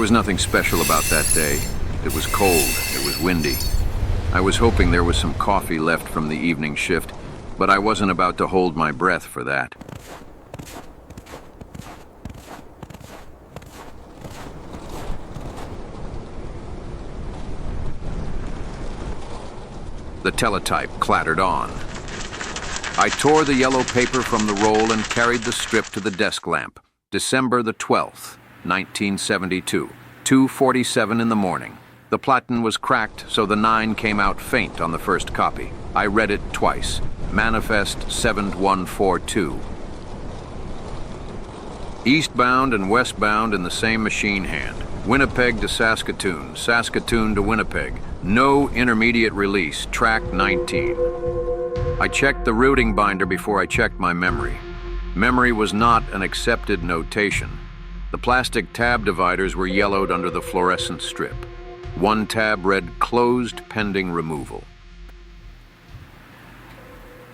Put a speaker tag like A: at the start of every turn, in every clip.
A: was nothing special about that day. It was cold, it was windy. I was hoping there was some coffee left from the evening shift, but I wasn't about to hold my breath for that. The teletype clattered on. I tore the yellow paper from the roll and carried the strip to the desk lamp. December the 12th, 1972, 2:47 in the morning. The platen was cracked, so the 9 came out faint on the first copy. I read it twice. Manifest 7142. Eastbound and westbound in the same machine hand. Winnipeg to Saskatoon, Saskatoon to Winnipeg. No intermediate release, track 19. I checked the routing binder before I checked my memory. Memory was not an accepted notation. The plastic tab dividers were yellowed under the fluorescent strip. One tab read closed pending removal.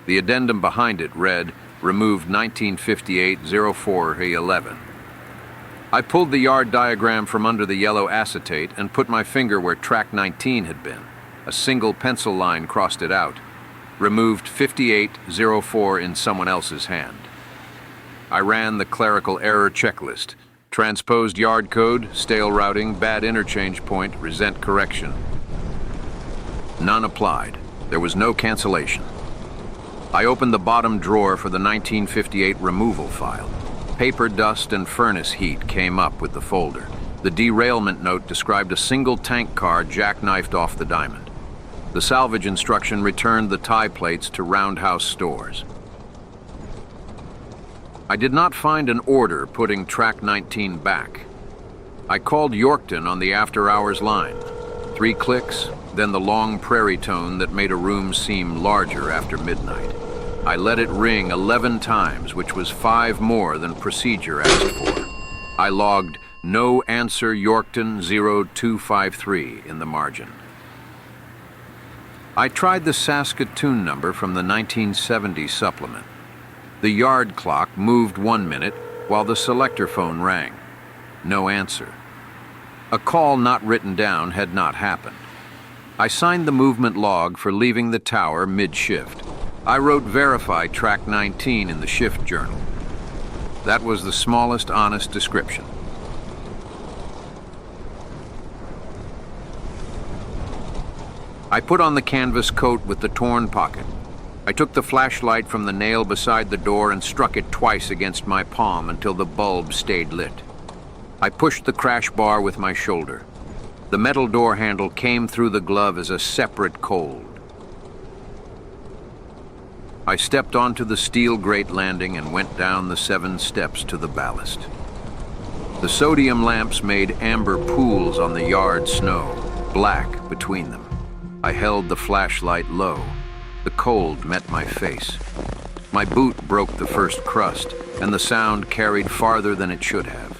A: The addendum behind it read removed 1958-04-11. I pulled the yard diagram from under the yellow acetate and put my finger where track 19 had been. A single pencil line crossed it out. Removed 58-04 in someone else's hand. I ran the clerical error checklist. Transposed yard code, stale routing, bad interchange point, resent correction. None applied. There was no cancellation. I opened the bottom drawer for the 1958 removal file. Paper dust and furnace heat came up with the folder. The derailment note described a single tank car jackknifed off the diamond. The salvage instruction returned the tie plates to Roundhouse Stores. I did not find an order putting track 19 back. I called Yorkton on the after-hours line. 3 clicks, then the long prairie tone that made a room seem larger after midnight. I let it ring 11 times, which was 5 more than procedure asked for. I logged no answer Yorkton 0253 in the margin. I tried the Saskatoon number from the 1970 supplement. The yard clock moved 1 minute while the selector phone rang. No answer. A call not written down had not happened. I signed the movement log for leaving the tower mid-shift. I wrote verify track 19 in the shift journal. That was the smallest honest description. I put on the canvas coat with the torn pocket. I took the flashlight from the nail beside the door and struck it twice against my palm until the bulb stayed lit. I pushed the crash bar with my shoulder. The metal door handle came through the glove as a separate cold. I stepped onto the steel grate landing and went down the 7 steps to the ballast. The sodium lamps made amber pools on the yard snow, black between them. I held the flashlight low. The cold met my face. My boot broke the first crust, and the sound carried farther than it should have.